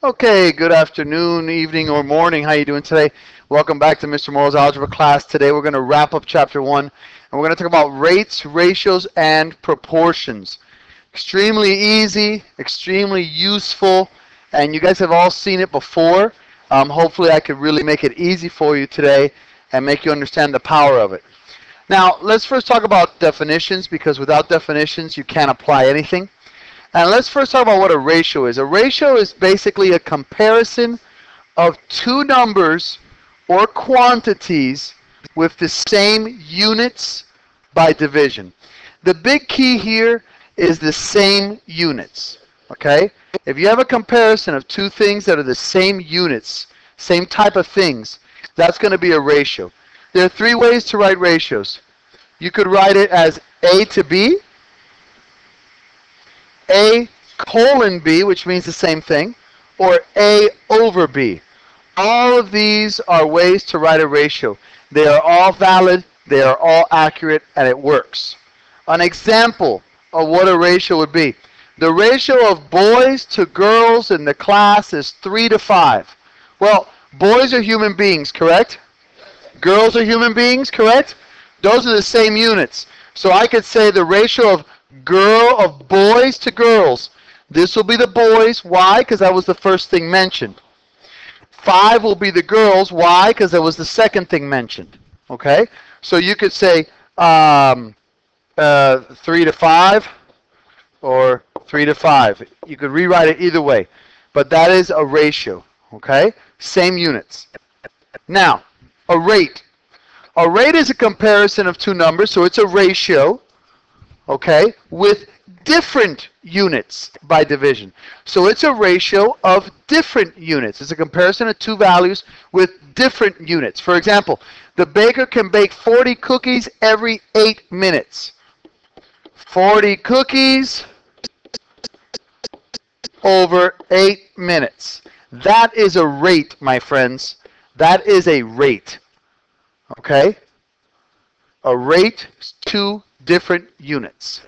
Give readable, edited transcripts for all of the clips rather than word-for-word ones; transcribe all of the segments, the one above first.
Okay, good afternoon, evening, or morning. How you doing today? Welcome back to Mr. Morrow's Algebra class. Today we're going to wrap up Chapter 1, and we're going to talk about rates, ratios, and proportions. Extremely easy, extremely useful, and you guys have all seen it before. Hopefully I could really make it easy for you today and make you understand the power of it. Now, let's first talk about definitions, because without definitions you can't apply anything. And let's first talk about what a ratio is. A ratio is basically a comparison of two numbers or quantities with the same units by division. The big key here is the same units. Okay? If you have a comparison of two things that are the same units, same type of things, that's going to be a ratio. There are three ways to write ratios. You could write it as A to B, A colon B, which means the same thing, or A over B. All of these are ways to write a ratio. They are all valid, they are all accurate, and it works. An example of what a ratio would be. The ratio of boys to girls in the class is 3 to 5. Well, boys are human beings, correct? Girls are human beings, correct? Those are the same units. So I could say the ratio of boys to girls. This will be the boys. Why? Because that was the first thing mentioned. 5 will be the girls. Why? Because that was the second thing mentioned. Okay? So you could say 3 to 5 or 3 to 5. You could rewrite it either way. But that is a ratio. Okay? Same units. Now, a rate. A rate is a comparison of two numbers, so it's a ratio. Okay, with different units by division. So it's a ratio of different units. It's a comparison of two values with different units. For example, the baker can bake 40 cookies every 8 minutes. 40 cookies over 8 minutes. That is a rate, my friends. That is a rate. Okay? A rate is two different units.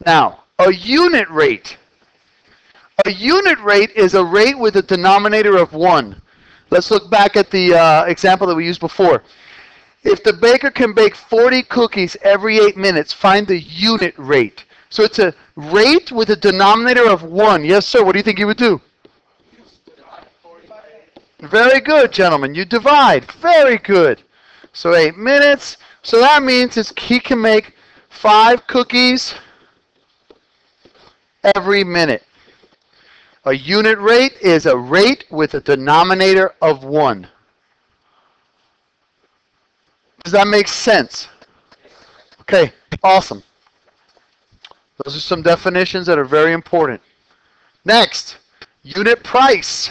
Now, a unit rate. A unit rate is a rate with a denominator of 1. Let's look back at the example that we used before. If the baker can bake 40 cookies every 8 minutes, find the unit rate. So it's a rate with a denominator of 1. Yes, sir. What do you think you would do? Very good, gentlemen. You divide. Very good. So 8 minutes. So that means he can make 5 cookies every minute. A unit rate is a rate with a denominator of 1. Does that make sense? Okay, awesome. Those are some definitions that are very important. Next, unit price.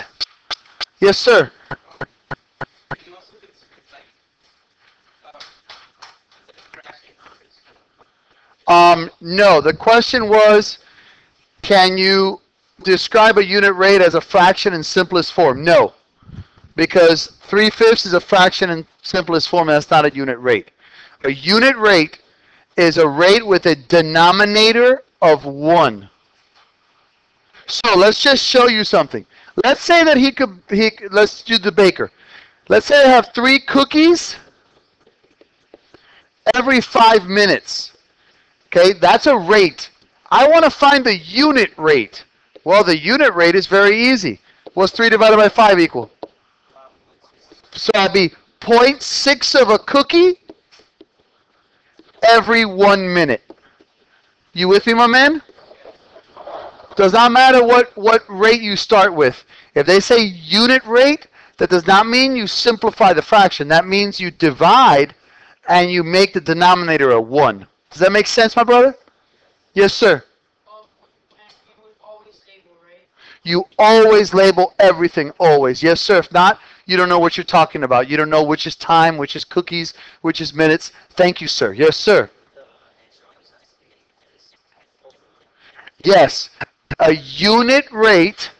Yes, sir. No, the question was, can you describe a unit rate as a fraction in simplest form? No, because 3/5 is a fraction in simplest form, and that's not a unit rate. A unit rate is a rate with a denominator of 1. So let's just show you something. Let's say that let's do the baker. Let's say I have 3 cookies every 5 minutes. Okay, that's a rate. I want to find the unit rate. Well, the unit rate is very easy. What's 3 divided by 5 equal? So that'd be 0.6 of a cookie every 1 minute. You with me, my man? Does not matter what rate you start with. If they say unit rate, that does not mean you simplify the fraction. That means you divide and you make the denominator a 1. Does that make sense, my brother? Yes, sir. You always label everything, always. Yes, sir. If not, you don't know what you're talking about. You don't know which is time, which is cookies, which is minutes. Thank you, sir. Yes, sir. Yes. A unit rate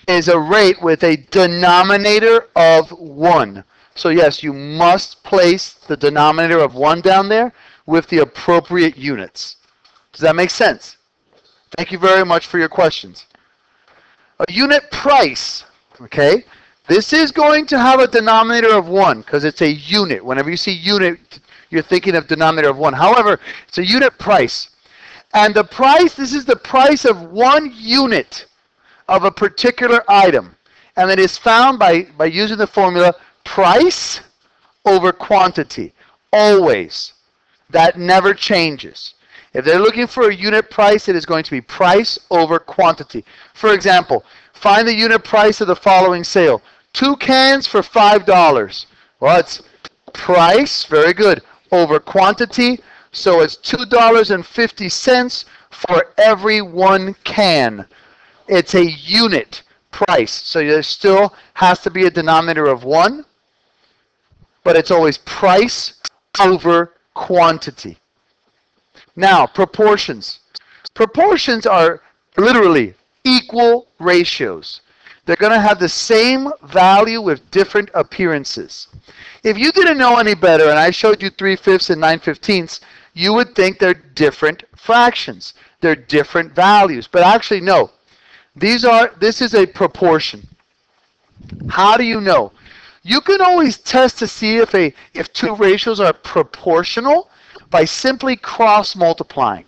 is a rate with a denominator of 1. So yes, you must place the denominator of 1 down there with the appropriate units. Does that make sense? Thank you very much for your questions. A unit price, okay? This is going to have a denominator of 1 because it's a unit. Whenever you see unit, you're thinking of denominator of 1. However, it's a unit price. And the price, this is the price of 1 unit of a particular item. And it is found by using the formula price over quantity. Always. That never changes. If they're looking for a unit price, it is going to be price over quantity. For example, find the unit price of the following sale. 2 cans for $5. Well, it's price, very good, over quantity. So it's $2.50 for every 1 can. It's a unit price. So there still has to be a denominator of 1, but it's always price over quantity. Now, proportions. Proportions are literally equal ratios. They're going to have the same value with different appearances. If you didn't know any better and I showed you 3/5 and 9/15, you would think they're different fractions. They're different values. But actually, no. This is a proportion. How do you know? You can always test to see if two ratios are proportional by simply cross multiplying.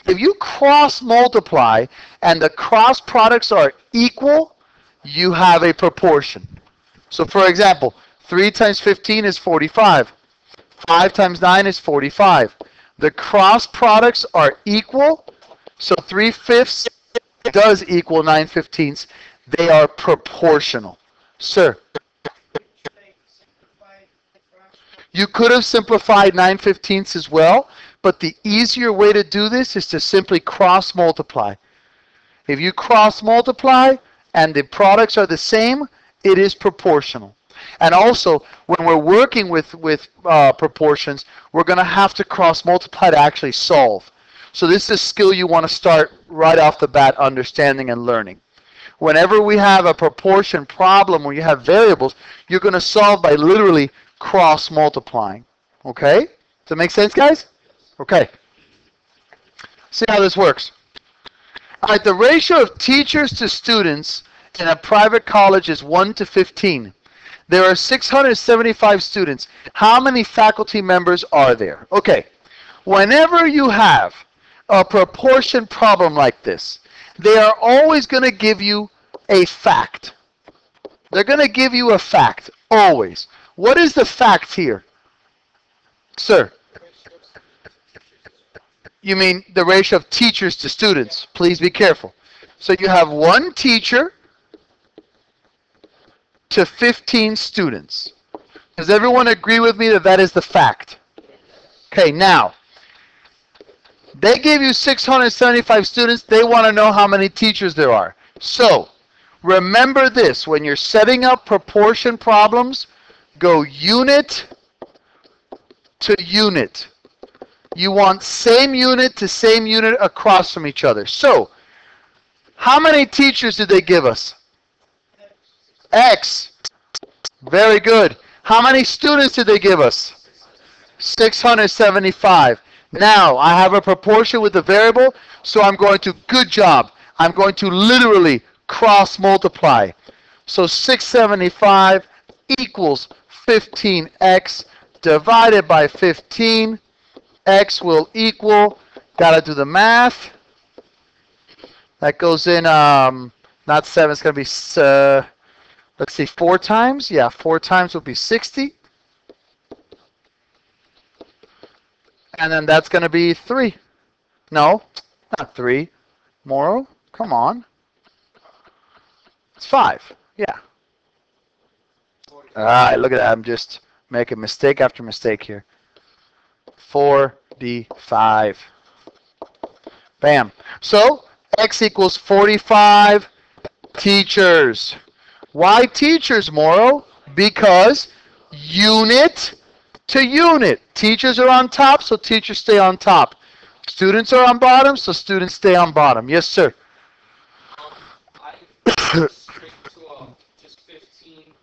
If you cross multiply and the cross products are equal, you have a proportion. So for example, 3 times 15 is 45. 5 times 9 is 45. The cross products are equal, so 3/5 does equal 9/15. They are proportional. Sir? You could have simplified 9/15 as well, but the easier way to do this is to simply cross multiply. If you cross multiply and the products are the same, it is proportional. And also, when we're working with proportions, we're going to have to cross multiply to actually solve. So this is a skill you want to start right off the bat understanding and learning. Whenever we have a proportion problem where you have variables, you're going to solve by literally cross multiplying. Okay? Does that make sense, guys? Okay. See how this works. All right, the ratio of teachers to students in a private college is 1 to 15. There are 675 students. How many faculty members are there? Okay. Whenever you have a proportion problem like this, they are always going to give you a fact. They're going to give you a fact, always. What is the fact here? Sir? You mean the ratio of teachers to students. Please be careful. So you have 1 teacher to 15 students. Does everyone agree with me that that is the fact? Okay, now, they gave you 675 students. They want to know how many teachers there are. So, remember this. When you're setting up proportion problems, go unit to unit. You want same unit to same unit across from each other. So, how many teachers did they give us? X. Very good. How many students did they give us? 675. Now, I have a proportion with the variable, so I'm going to, good job, I'm going to literally cross multiply. So 675 equals 15x divided by 15. X will equal, got to do the math. That goes in, not 7, it's going to be, let's see, 4 times. Yeah, 4 times will be 60. And then that's going to be 3. No, not 3. Moro, come on. It's 5. Yeah. All right, look at that. I'm just making mistake after mistake here. 45. Bam. So, X equals 45 teachers. Why teachers, Moro? Because unit to unit. Teachers are on top, so teachers stay on top. Students are on bottom, so students stay on bottom. Yes, sir. I straight to just 15.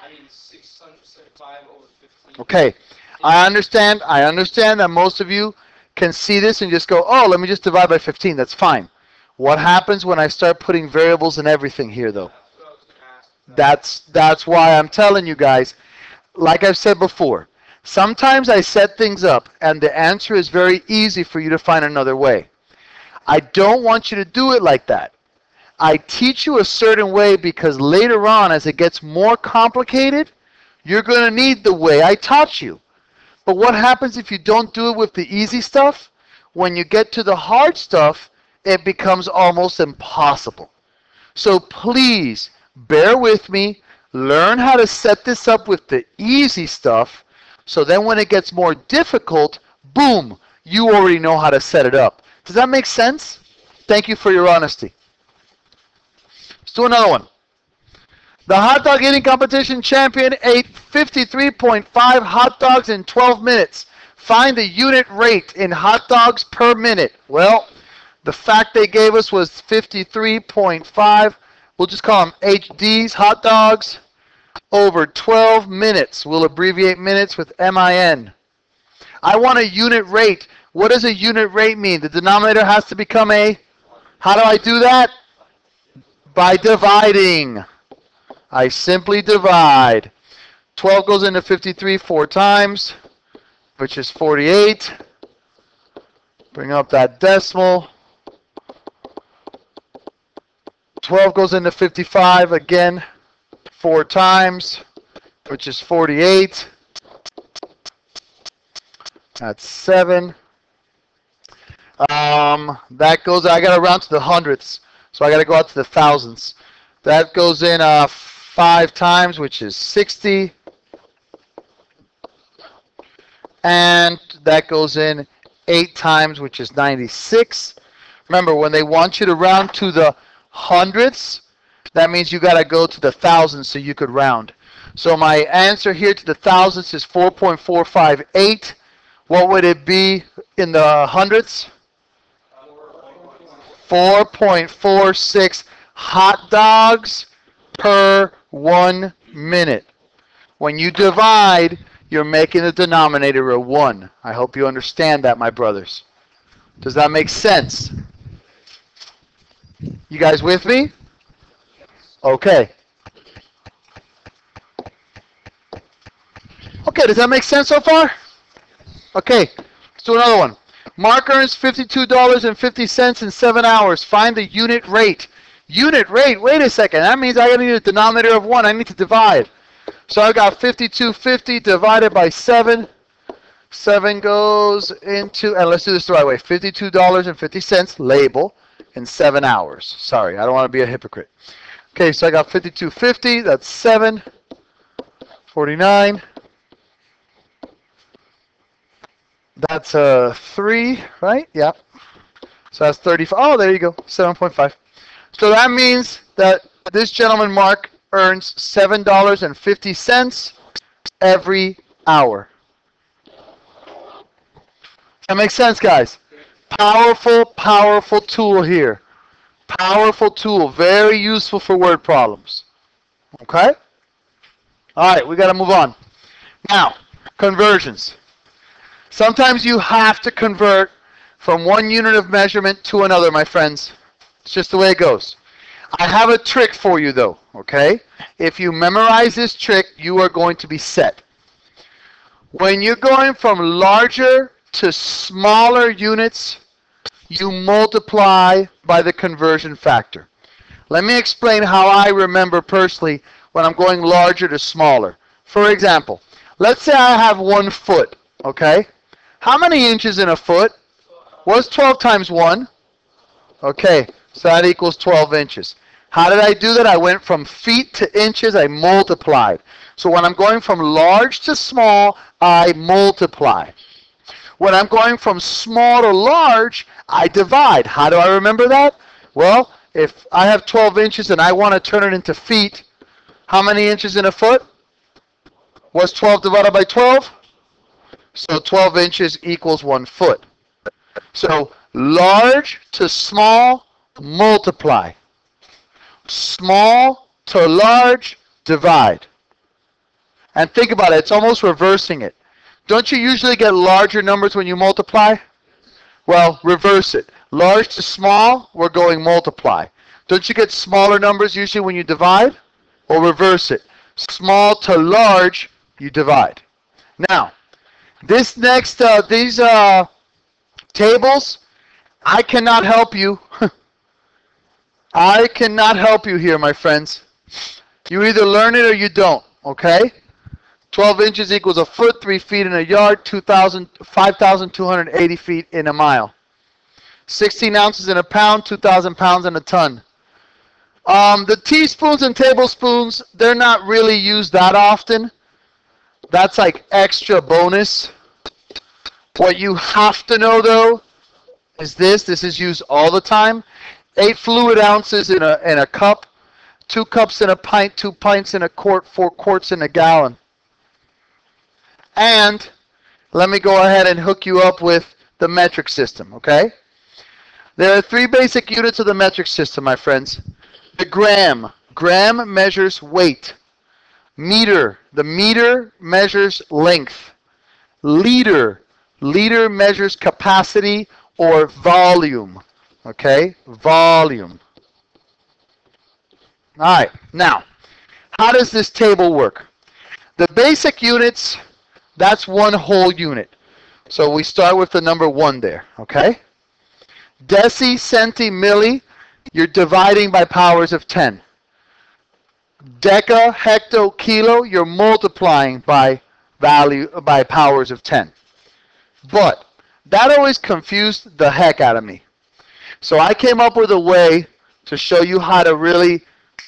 I mean 675 over 15. Okay. I understand that most of you can see this and just go, oh, let me just divide by 15. That's fine. What happens when I start putting variables in everything here, though? That's what I was going to ask. That's why I'm telling you guys, like I've said before, sometimes I set things up and the answer is very easy for you to find another way. I don't want you to do it like that. I teach you a certain way because later on, as it gets more complicated, you're going to need the way I taught you. But what happens if you don't do it with the easy stuff? When you get to the hard stuff, it becomes almost impossible. So please, bear with me. Learn how to set this up with the easy stuff. So then when it gets more difficult, boom, you already know how to set it up. Does that make sense? Thank you for your honesty. Let's do another one. The hot dog eating competition champion ate 53.5 hot dogs in 12 minutes. Find the unit rate in hot dogs per minute. Well, the fact they gave us was 53.5. We'll just call them HDs, hot dogs, over 12 minutes. We'll abbreviate minutes with MIN. I want a unit rate. What does a unit rate mean? The denominator has to become a... How do I do that? By dividing. I simply divide. 12 goes into 53 4 times, which is 48. Bring up that decimal. 12 goes into 55 again 4 times, which is 48. That's 7. That goes, I got to round to the hundredths, so I got to go out to the thousands. That goes in 5 times, which is 60. And that goes in 8 times, which is 96. Remember, when they want you to round to the hundredths, that means you got to go to the thousands so you could round. So my answer here to the thousands is 4.458. What would it be in the hundredths? 4.46 hot dogs per 1 minute. When you divide, you're making the denominator a 1. I hope you understand that, my brothers. Does that make sense? You guys with me? Okay. Okay, does that make sense so far? Okay, let's do another one. Mark earns $52.50 in 7 hours. Find the unit rate. Unit rate? Wait a second. That means I need a denominator of 1. I need to divide. So I've got 52.50 divided by 7. 7 goes into, and let's do this the right way, $52.50 label in 7 hours. Sorry, I don't want to be a hypocrite. Okay, so I got 52.50. That's 7. 49. That's 3, right? Yeah. So that's 35. Oh, there you go. 7.5. So that means that this gentleman, Mark, earns $7.50 every hour. That makes sense, guys? Powerful, powerful tool here. Powerful tool. Very useful for word problems. Okay? All right, we got to move on. Now, conversions. Sometimes you have to convert from one unit of measurement to another, my friends. It's just the way it goes. I have a trick for you, though, okay? If you memorize this trick, you are going to be set. When you're going from larger to smaller units, you multiply by the conversion factor. Let me explain how I remember personally when I'm going larger to smaller. For example, let's say I have 1 foot, okay? How many inches in a foot? What's 12 times 1? Okay, so that equals 12 inches. How did I do that? I went from feet to inches. I multiplied. So when I'm going from large to small, I multiply. When I'm going from small to large, I divide. How do I remember that? Well, if I have 12 inches and I want to turn it into feet, how many inches in a foot? What's 12 divided by 12? So 12 inches equals 1 foot. So large to small, multiply. Small to large, divide. And think about it, it's almost reversing it. Don't you usually get larger numbers when you multiply? Well, reverse it. Large to small, we're going multiply. Don't you get smaller numbers usually when you divide? Or reverse it. Small to large, you divide. Now, these tables, I cannot help you. I cannot help you here, my friends. You either learn it or you don't, okay? 12 inches equals a foot, 3 feet in a yard, 5,280 feet in a mile. 16 ounces in a pound, 2,000 pounds in a ton. The teaspoons and tablespoons, they're not really used that often. That's like extra bonus. What you have to know, though, is this. This is used all the time. 8 fluid ounces in a cup, 2 cups in a pint, 2 pints in a quart, 4 quarts in a gallon. And let me go ahead and hook you up with the metric system, okay? There are 3 basic units of the metric system, my friends. The gram. Gram measures weight. Meter. The meter measures length. Liter. Liter measures capacity or volume. Okay? Volume. All right. Now, how does this table work? The basic units, that's one whole unit. So we start with the number 1 there. Okay? Deci, centi, milli, you're dividing by powers of 10. Deca, hecto, kilo, you're multiplying by powers of 10. But that always confused the heck out of me. So I came up with a way to show you how to really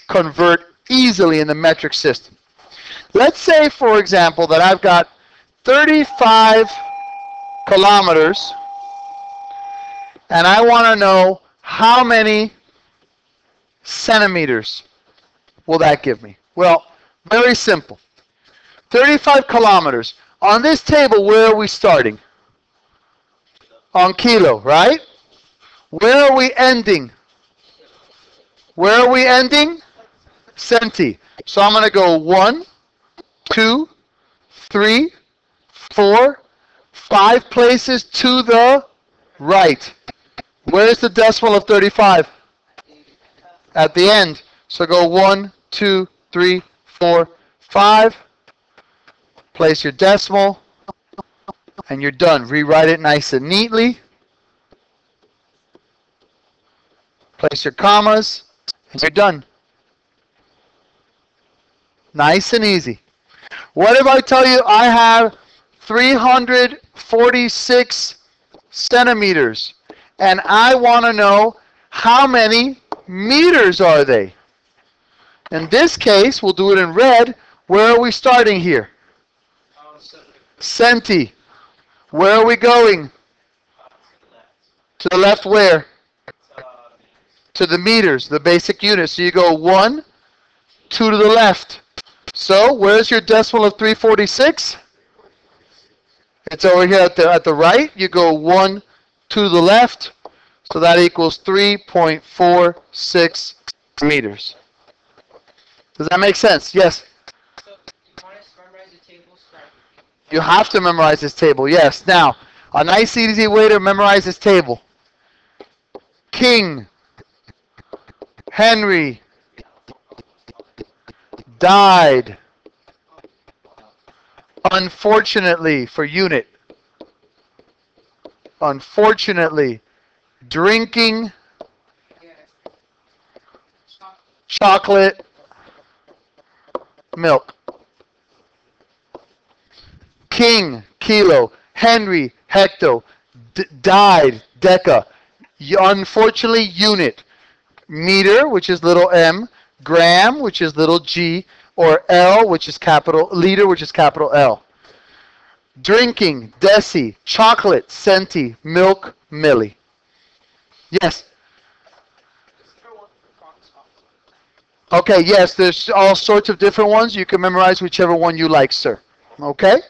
convert easily in the metric system. Let's say, for example, that I've got 35 kilometers, and I want to know how many centimeters will that give me? Well, very simple. 35 kilometers. On this table, where are we starting? On kilo, right? Where are we ending? Where are we ending? Centi. So I'm going to go 1, 2, 3, 4, 5 places to the right. Where's the decimal of 35? At the end. So go 1, 2, 3, 4, 5. Place your decimal. And you're done. Rewrite it nice and neatly. Place your commas. And you're done. Nice and easy. What if I tell you I have 346 centimeters and I want to know how many meters are they? In this case, we'll do it in red. Where are we starting here? Centi. Where are we going? To the left where? To the meters, the basic unit. So you go 1, 2 to the left. So where's your decimal of 346? It's over here at the right. You go 1, 2 to the left. So that equals 3.46 meters. Does that make sense? Yes? So, you want us to memorize the table? You have to memorize this table, yes. Now, a nice easy way to memorize this table. King, Henry, died, unfortunately, for unit. Unfortunately, drinking, chocolate, milk. King, kilo. Henry, hecto. Died, deca. Unfortunately, unit. Meter, which is little m. Gram, which is little g. Or L, which is capital, liter, which is capital L. Drinking, deci. Chocolate, centi. Milk, milli. Yes? Okay, yes, there's all sorts of different ones. You can memorize whichever one you like, sir. Okay?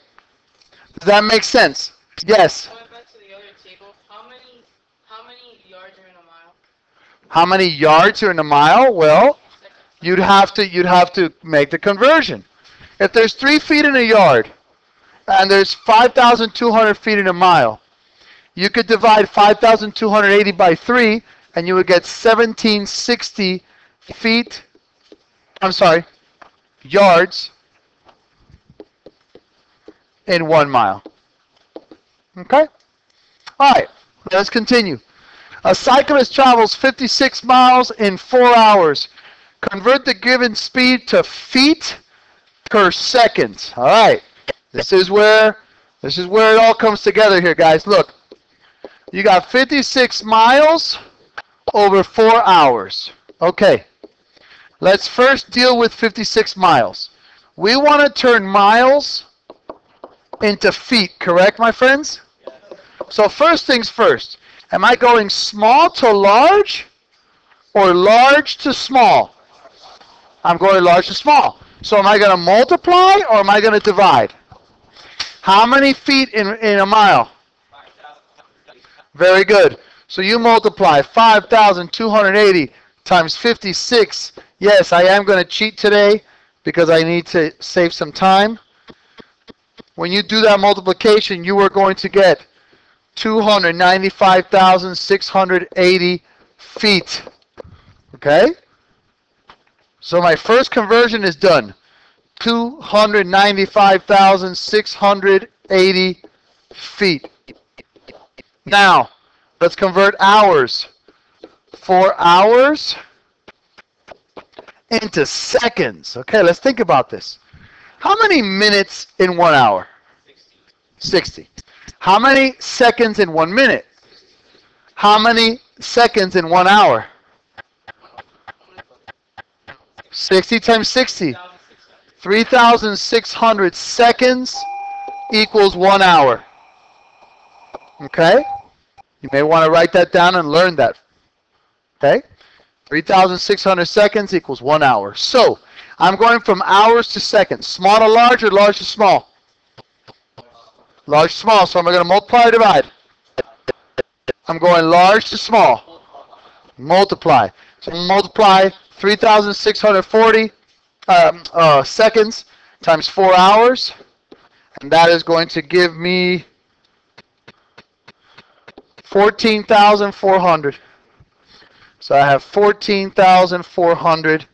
Does that make sense? Yes. Going back to the other table, how many yards are in a mile? How many yards are in a mile? Well, you'd have to make the conversion. If there's 3 feet in a yard and there's 5,200 feet in a mile, You could divide 5,280 by 3, and you would get 1760 feet, I'm sorry, yards in 1 mile. Okay? All right, let's continue. A cyclist travels 56 miles in 4 hours. Convert the given speed to feet per second. All right. This is where it all comes together here, guys. Look. You got 56 miles over 4 hours. Okay. Let's first deal with 56 miles. We want to turn miles into feet, correct, my friends? So first things first. Am I going small to large or large to small? I'm going large to small. So am I going to multiply or am I going to divide? How many feet in a mile? Very good. So you multiply 5,280 times 56. Yes, I am going to cheat today because I need to save some time. When you do that multiplication, you are going to get 295,680 feet. Okay? So my first conversion is done. 295,680 feet. Now, let's convert hours. 4 hours into seconds. Okay, let's think about this. How many minutes in 1 hour? 60. How many seconds in 1 minute? How many seconds in 1 hour? 60 times 60. 3,600 seconds equals 1 hour. Okay? You may want to write that down and learn that. Okay? 3,600 seconds equals 1 hour. So, I'm going from hours to seconds. Small to large or large to small? Large to small. So I'm going to multiply or divide. I'm going large to small. Multiply. So I'm going to multiply 3,640 seconds times 4 hours. And that is going to give me 14,400. So I have 14,400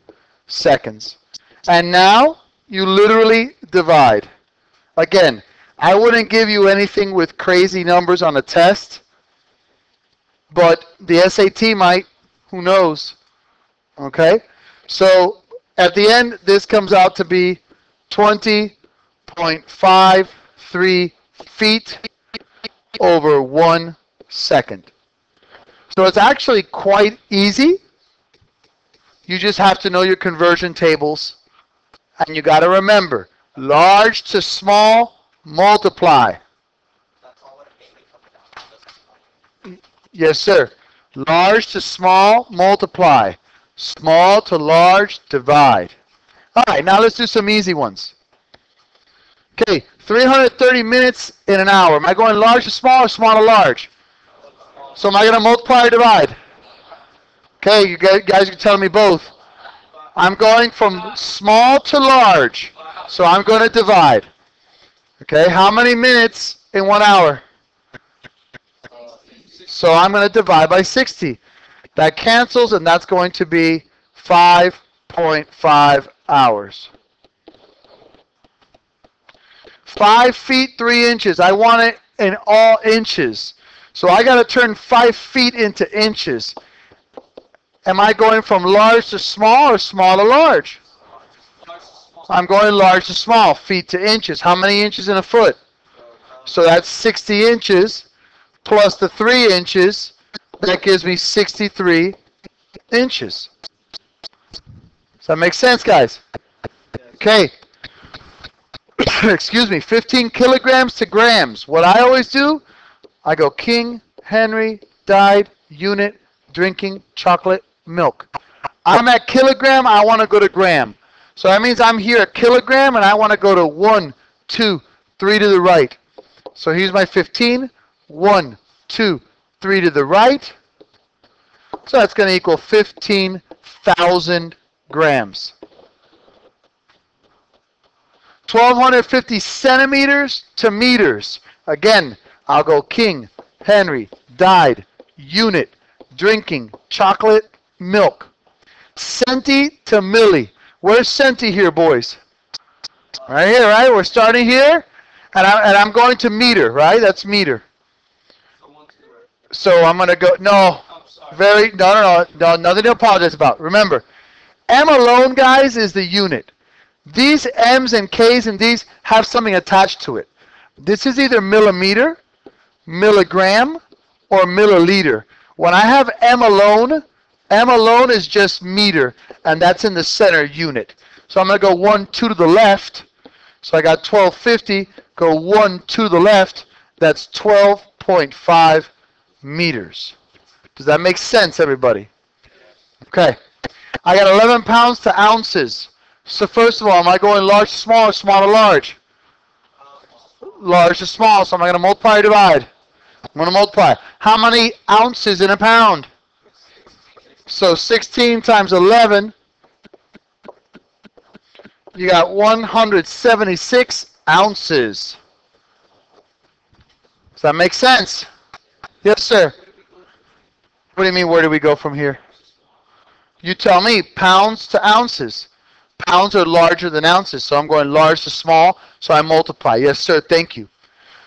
seconds. And now you literally divide. Again, I wouldn't give you anything with crazy numbers on a test, but the SAT might. Who knows? Okay? So at the end, this comes out to be 20.53 feet over 1 second. So it's actually quite easy. You just have to know your conversion tables. And you got to remember, large to small, multiply. Yes, sir. Large to small, multiply. Small to large, divide. All right, now let's do some easy ones. Okay, 330 minutes in an hour. Am I going large to small or small to large? So am I going to multiply or divide? Okay, you guys are telling me both. I'm going from small to large, so I'm going to divide. Okay, how many minutes in 1 hour? So I'm going to divide by 60. That cancels, and that's going to be 5.5 hours. 5 feet 3 inches. I want it in all inches. So I got to turn 5 feet into inches. Am I going from large to small or small to large? I'm going large to small, feet to inches. How many inches in a foot? So that's 60 inches plus the 3 inches. That gives me 63 inches. Does that make sense, guys? Okay. Excuse me. 15 kilograms to grams. What I always do, I go king, Henry, died, unit, drinking, chocolate, milk. I'm at kilogram, I want to go to gram. So that means I'm here at kilogram and I want to go to 1, 2, 3 to the right. So here's my 15. 1, 2, 3 to the right. So that's going to equal 15,000 grams. 1,250 centimeters to meters. Again, I'll go king, Henry died. Unit drinking chocolate milk. Centi to milli. Where's centi here, boys? Right here, right? We're starting here, and I'm going to meter, right? That's meter. So I'm going to go, no, no, nothing to apologize about. Remember, M alone, guys, is the unit. These M's and K's and D's have something attached to it. This is either millimeter, milligram, or milliliter. When I have M alone is just meter, and that's in the center unit. So I'm going to go 1, 2 to the left. So I got 1250, go 1, 2 to the left. That's 12.5 meters. Does that make sense, everybody? Okay. I got 11 pounds to ounces. So first of all, am I going large to small or small to large? Large to small, so am I going to multiply or divide? I'm going to multiply. How many ounces in a pound? So 16 times 11, you got 176 ounces. Does that make sense? Yes, sir. What do you mean, where do we go from here? You tell me, pounds to ounces. Pounds are larger than ounces, so I'm going large to small, so I multiply. Yes, sir, thank you.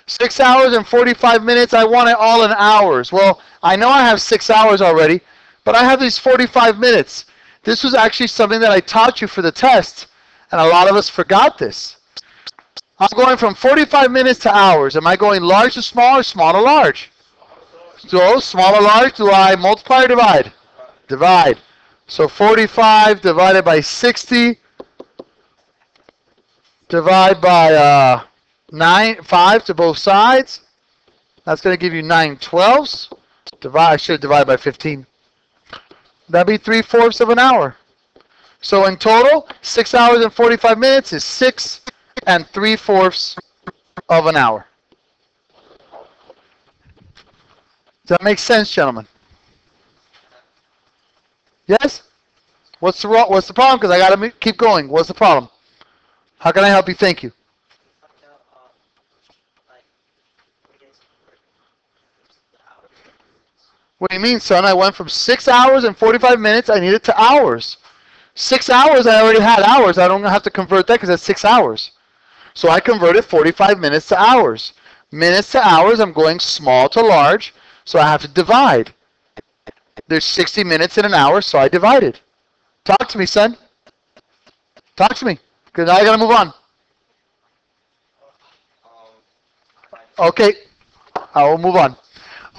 6 hours and 45 minutes, I want it all in hours. Well, I know I have 6 hours already, but I have these 45 minutes. This was actually something that I taught you for the test, and a lot of us forgot this. I'm going from 45 minutes to hours. Am I going large to small or small to large? So, small to large, do I multiply or divide? Divide. So 45 divided by 60, divide by 5 to both sides. That's going to give you 9 twelfths. I should divide by 15. That'd be 3/4 of an hour. So in total, 6 hours and 45 minutes is 6 3/4 of an hour. Does that make sense, gentlemen? Yes? What's the problem? Because I got to keep going. What's the problem? How can I help you? Thank you. What do you mean, son? I went from 6 hours and 45 minutes. I needed to hours. 6 hours, I already had hours. I don't have to convert that because that's 6 hours. So I converted 45 minutes to hours. Minutes to hours, I'm going small to large. So I have to divide. There's 60 minutes in an hour, so I divided. Talk to me, son. Talk to me, because I got to move on. Okay, I will move on.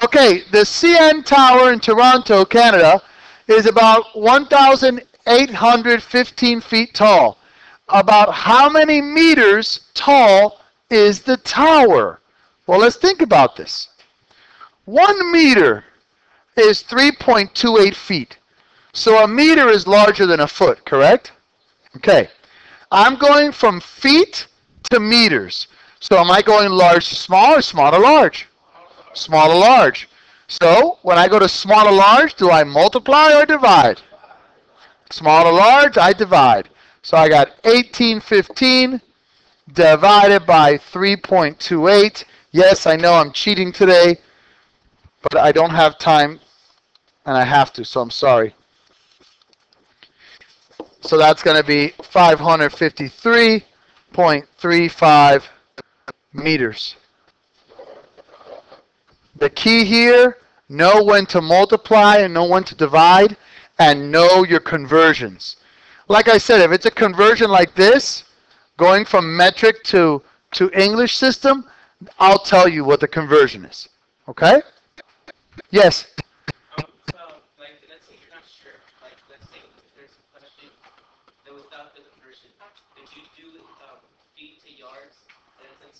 Okay, the CN Tower in Toronto, Canada, is about 1,815 feet tall. About how many meters tall is the tower? Well, let's think about this. 1 meter is 3.28 feet. So a meter is larger than a foot, correct? Okay. I'm going from feet to meters. So am I going large to small or small to large? Small to large. So when I go to small to large, do I multiply or divide? Small to large, I divide. So I got 1815 divided by 3.28. Yes, I know I'm cheating today, but I don't have time, and I have to, so I'm sorry. So that's going to be 553.35 meters. The key here, know when to multiply and know when to divide, and know your conversions. Like I said, if it's a conversion like this, going from metric to English system, I'll tell you what the conversion is. Okay? Yes? So, like, let's say you're not sure. Like, let's say there's a question that was without the conversion. Did you do feet to yards? And since,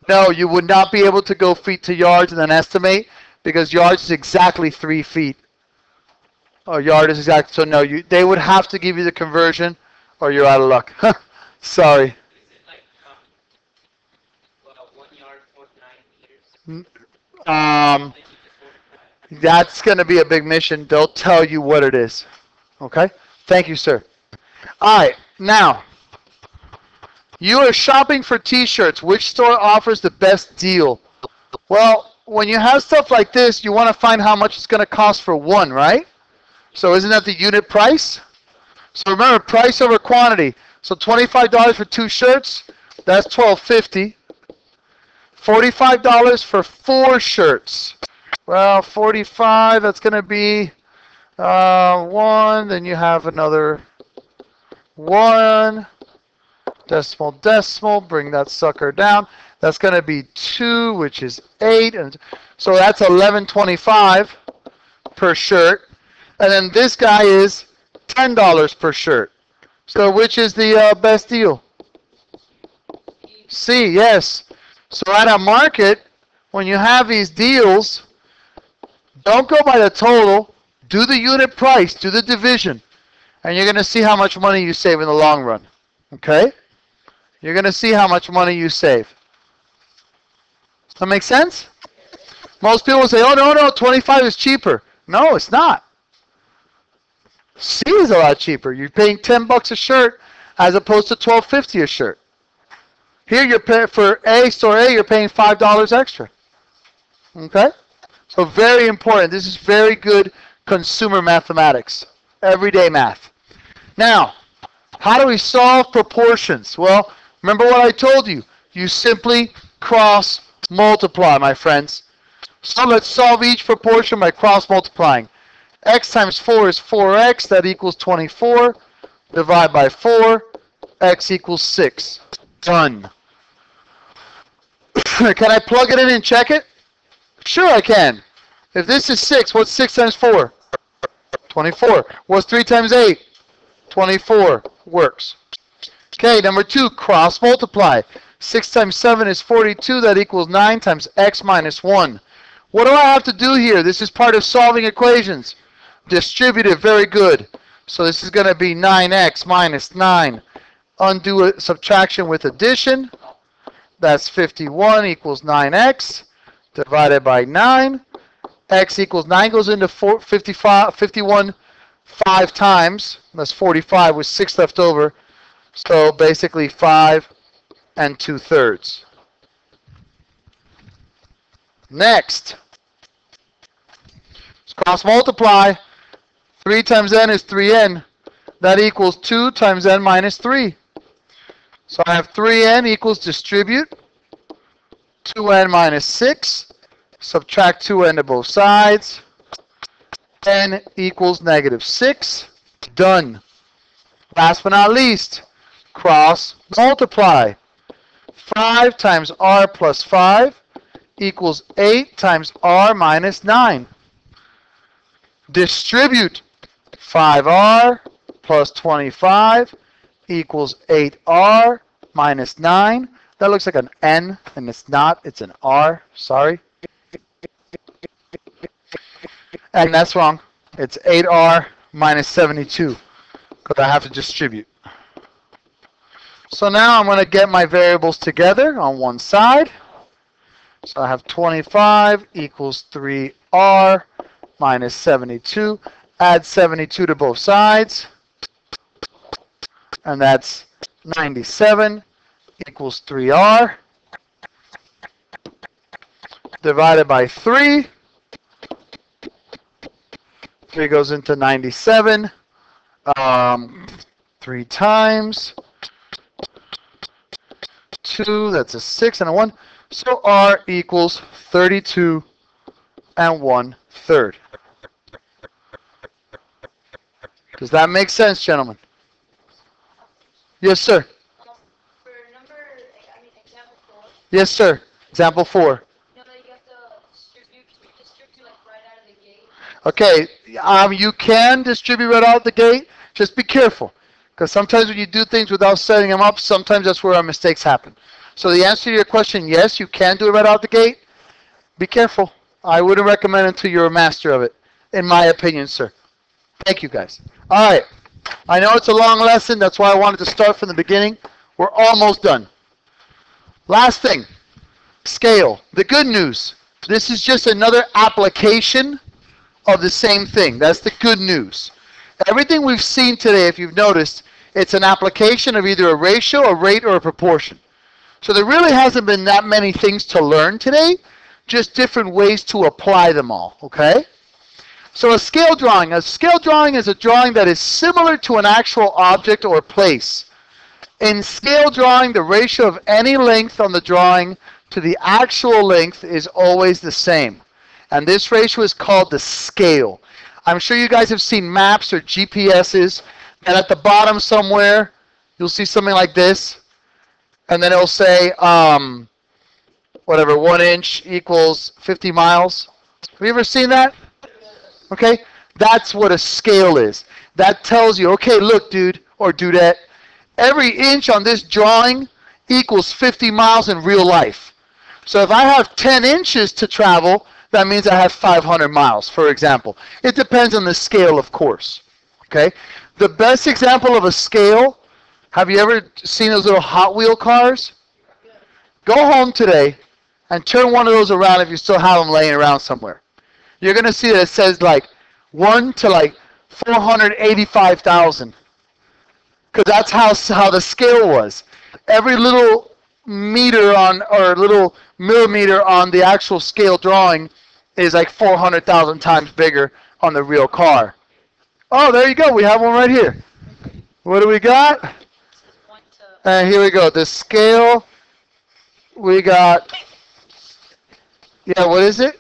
No, you would not be able to go feet to yards and then estimate, because yards is exactly 3 feet. Or yard is exactly, so no, they would have to give you the conversion, or you're out of luck. Sorry. Is it like 1 yard, 49 meters? That's going to be a big mission. They'll tell you what it is. Okay? Thank you, sir. All right. Now, you are shopping for T-shirts. Which store offers the best deal? Well, when you have stuff like this, you want to find how much it's going to cost for one, right? So isn't that the unit price? So remember, price over quantity. So $25 for 2 shirts, that's $12.50. $45 for 4 shirts. Well, 45, that's going to be 1. Then you have another 1. Decimal, decimal. Bring that sucker down. That's going to be 2, which is 8. And so that's $11.25 per shirt. And then this guy is $10 per shirt. So which is the best deal? C, yes. So at a market, when you have these deals, don't go by the total. Do the unit price. Do the division. And you're going to see how much money you save in the long run. Okay? You're going to see how much money you save. Does that make sense? Most people say, oh, no, 25 is cheaper. No, it's not. C is a lot cheaper. You're paying $10 a shirt as opposed to $12.50 a shirt. Here, you're paying for store A, you're paying $5 extra. Okay? So very important. This is very good consumer mathematics. Everyday math. Now, how do we solve proportions? Well, remember what I told you. You simply cross multiply, my friends. So let's solve each proportion by cross multiplying. X times 4 is 4x. That equals 24. Divide by 4. X equals 6. Done. Can I plug it in and check it? Sure I can. If this is 6, what's 6 times 4? 24. What's 3 times 8? 24. Works. Okay, number 2, cross multiply. 6 times 7 is 42. That equals 9 times x minus 1. What do I have to do here? This is part of solving equations. Distributive, very good. So this is going to be 9x minus 9. Undo a subtraction with addition. That's 51 equals 9x divided by 9. X equals 9 goes into 51 5 times. That's 45 with 6 left over. So basically 5 2/3. Next. Let's cross multiply. 3 times n is 3n. That equals 2 times n minus 3. So I have 3n equals distribute. 2n minus 6. Subtract 2n to both sides. n equals negative 6. Done. Last but not least, cross multiply. 5 times r plus 5 equals 8 times r minus 9. Distribute. 5r plus 25 equals 8r minus 9. That looks like an n, and it's not. It's an r. Sorry. And that's wrong. It's 8r minus 72 because I have to distribute. So now I'm going to get my variables together on one side. So I have 25 equals 3r minus 72. Add 72 to both sides. And that's 97 equals 3r. Divided by 3. 3 goes into 97. 3 times 2, that's a 6 and a 1. So r equals 32 1/3. Does that make sense, gentlemen? Yes, sir. For number, example 4. Yes, sir. Example 4. You know, you have to distribute like right out of the gate. Okay, you can distribute right out the gate. Just be careful, because sometimes when you do things without setting them up, sometimes that's where our mistakes happen. So the answer to your question, yes, you can do it right out the gate. Be careful. I wouldn't recommend it until you're a master of it, in my opinion, sir. Thank you, guys. All right. I know it's a long lesson. That's why I wanted to start from the beginning. We're almost done. Last thing, scale. The good news, this is just another application of the same thing. That's the good news. Everything we've seen today, if you've noticed, it's an application of either a ratio, a rate, or a proportion. So there really hasn't been that many things to learn today. just different ways to apply them all, okay? So a scale drawing is a drawing that is similar to an actual object or place. In scale drawing, the ratio of any length on the drawing to the actual length is always the same. And this ratio is called the scale. I'm sure you guys have seen maps or GPSs, and at the bottom somewhere, you'll see something like this. And then it'll say, whatever, 1 inch equals 50 miles. Have you ever seen that? Okay? That's what a scale is. That tells you, okay, look, dude or dudette, every inch on this drawing equals 50 miles in real life. So if I have 10 inches to travel, that means I have 500 miles, for example. It depends on the scale, of course. Okay? The best example of a scale, have you ever seen those little Hot Wheel cars? Go home today and turn one of those around if you still have them laying around somewhere. You're going to see that it says like 1 to like 485,000. Because that's how the scale was. Every little meter on, or little millimeter on the actual scale drawing is like 400,000 times bigger on the real car. Oh, there you go. We have one right here. What do we got? And here we go. The scale, we got, yeah, what is it?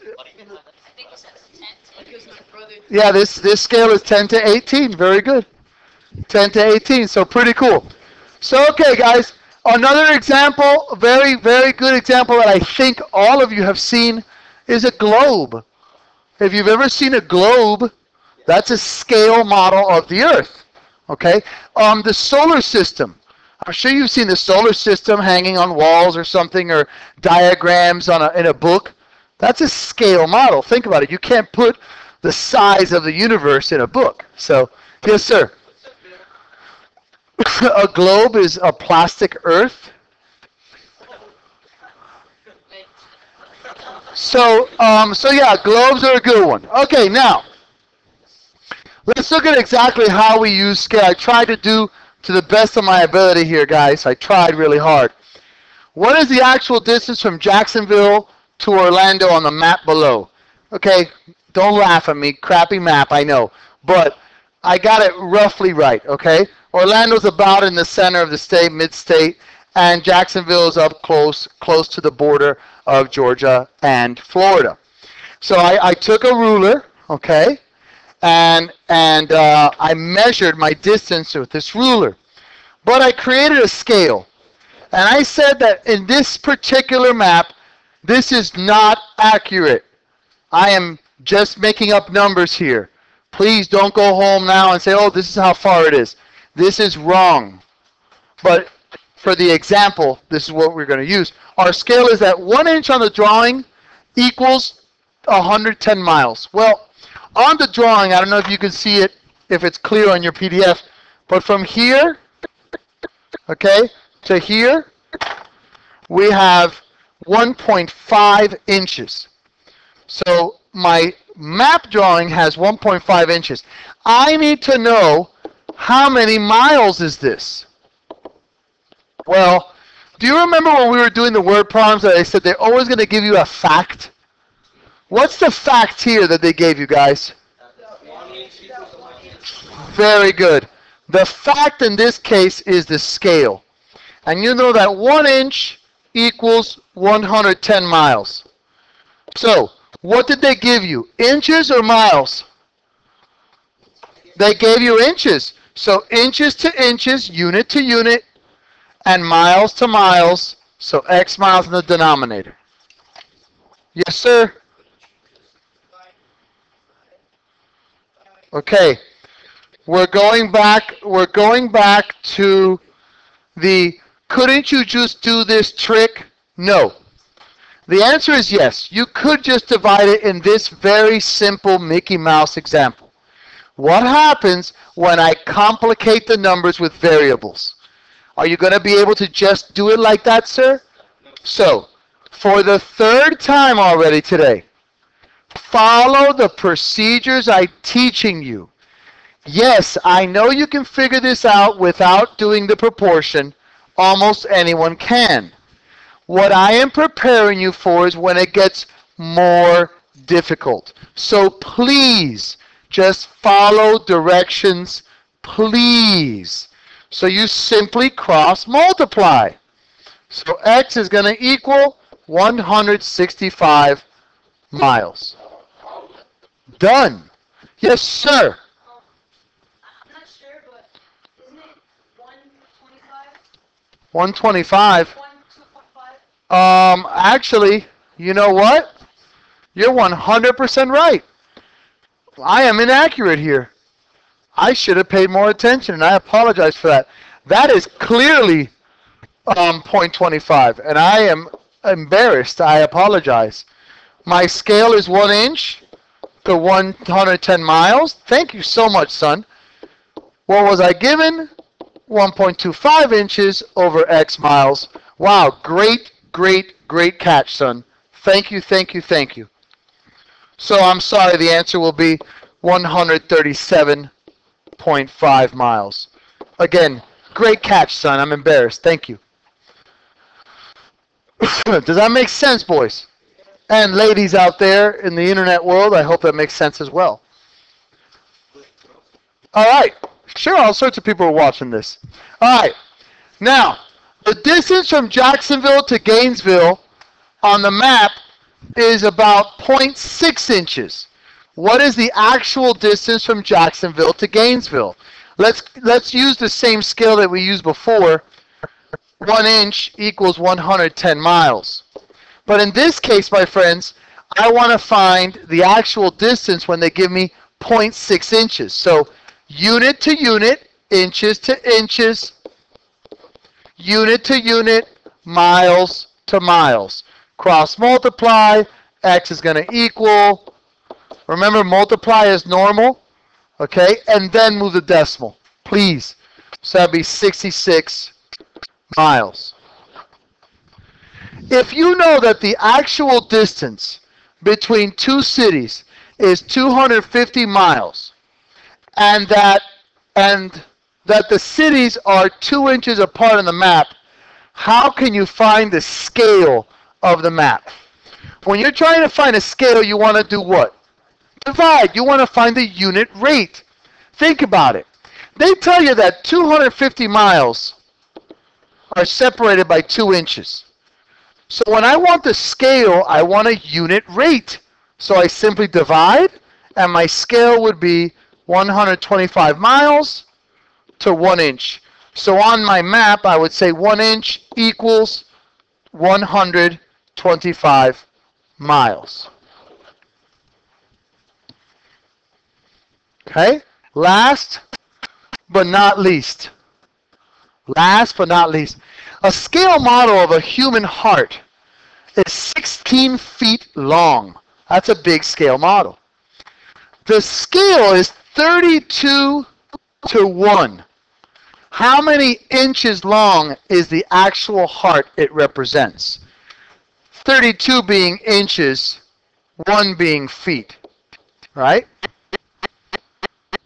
Yeah, this scale is 10 to 18. Very good. 10 to 18, so pretty cool. So, okay, guys, another example, a very, very good example that I think all of you have seen is a globe. If you've ever seen a globe, that's a scale model of the Earth, okay? The solar system. I'm sure you've seen the solar system hanging on walls or something, or diagrams in a book. That's a scale model. Think about it. You can't put the size of the universe in a book. So, yes, sir. A globe is a plastic Earth. So yeah, globes are a good one. Okay, now let's look at exactly how we use scale. I tried to do to the best of my ability here, guys. I tried really hard. What is the actual distance from Jacksonville to Orlando on the map below? Okay, don't laugh at me. Crappy map, I know. But I got it roughly right, okay? Orlando's about in the center of the state, mid-state, and Jacksonville is up close to the border of Georgia and Florida. So I took a ruler, okay, and I measured my distance with this ruler. But I created a scale, and I said that in this particular map, this is not accurate. I am just making up numbers here. Please don't go home now and say, oh, this is how far it is. This is wrong. But for the example, this is what we're going to use. Our scale is that 1 inch on the drawing equals 110 miles. Well, on the drawing, I don't know if you can see it, if it's clear on your PDF, but from here, okay, to here, we have 1.5 inches. So my map drawing has 1.5 inches. I need to know how many miles is this? Well, do you remember when we were doing the word problems that I said they're always going to give you a fact? What's the fact here that they gave you, guys? Very good. The fact in this case is the scale. And you know that 1 inch equals 110 miles. So, what did they give you? Inches or miles? They gave you inches. So inches to inches, unit to unit, and miles to miles. So X miles in the denominator. Yes, sir? Okay. We're going back to the, couldn't you just do this trick? No. The answer is yes. You could just divide it in this very simple Mickey Mouse example. What happens when I complicate the numbers with variables? Are you going to be able to just do it like that, sir? So, for the third time already today, follow the procedures I'm teaching you. Yes, I know you can figure this out without doing the proportion. Almost anyone can. What I am preparing you for is when it gets more difficult. So please just follow directions, please. So you simply cross multiply. So x is going to equal 165 miles. Done. Yes, sir. I'm not sure, but isn't it 125? 125. 1, 2.5? Actually, you know what? You're 100% right. I am inaccurate here. I should have paid more attention, and I apologize for that. That is clearly 0.25, and I am embarrassed. I apologize. My scale is 1 inch to 110 miles. Thank you so much, son. What was I given? 1.25 inches over X miles. Wow, great, great, great catch, son. Thank you, thank you, thank you. So I'm sorry, the answer will be 137.5 miles. Again, great catch, son. I'm embarrassed. Thank you. Does that make sense, boys? And ladies out there in the internet world, I hope that makes sense as well. All right. Sure, all sorts of people are watching this. All right. Now, the distance from Jacksonville to Gainesville on the map is about 0.6 inches. What is the actual distance from Jacksonville to Gainesville? Let's use the same scale that we used before. 1 inch equals 110 miles. But in this case, my friends, I want to find the actual distance when they give me 0.6 inches. So unit to unit, inches to inches, unit to unit, miles to miles. Cross multiply, x is going to equal, remember multiply is normal, okay, and then move the decimal, please. So that'd be 66 miles. If you know that the actual distance between two cities is 250 miles, and that the cities are 2 inches apart on the map, how can you find the scale of the map? When you're trying to find a scale, you want to do what? Divide. You want to find the unit rate. Think about it. They tell you that 250 miles are separated by 2 inches. So when I want the scale, I want a unit rate. So I simply divide, and my scale would be 125 miles to 1 inch. So on my map, I would say 1 inch equals 125 miles. Okay? Last but not least. Last but not least. A scale model of a human heart is 16 feet long. That's a big scale model. The scale is 32 to 1. How many inches long is the actual heart it represents? 32 being inches, 1 being feet, right?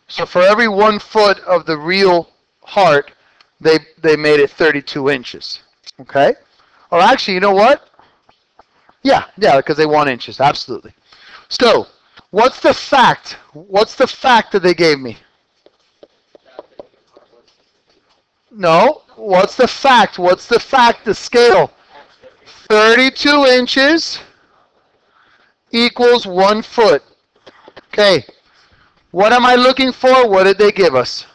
So for every 1 foot of the real heart, they made it 32 inches, okay? Or actually, you know what? Yeah, because they want inches, absolutely. So, what's the fact? What's the fact that they gave me? No, what's the fact? What's the fact, the scale? 32 inches equals 1 foot. Okay, what am I looking for? What did they give us?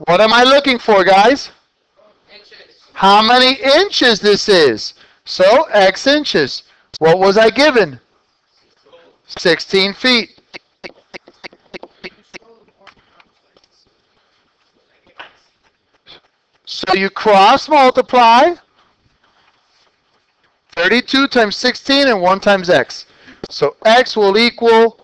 What am I looking for, guys? Inches. How many inches this is? So, x inches. What was I given? 16 feet. So you cross multiply 32 times 16 and 1 times x. So x will equal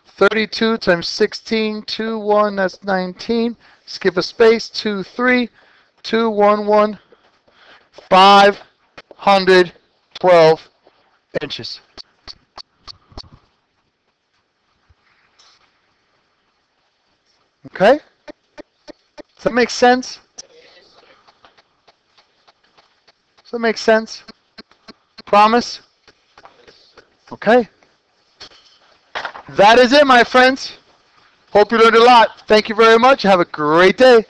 32 times 16, 2, 1, that's 19. Skip a space, 2, 3, 2, 1, 1, 512 inches. Okay? Does that make sense? Does that make sense? Promise? Okay? That is it, my friends. Hope you learned a lot. Thank you very much. Have a great day.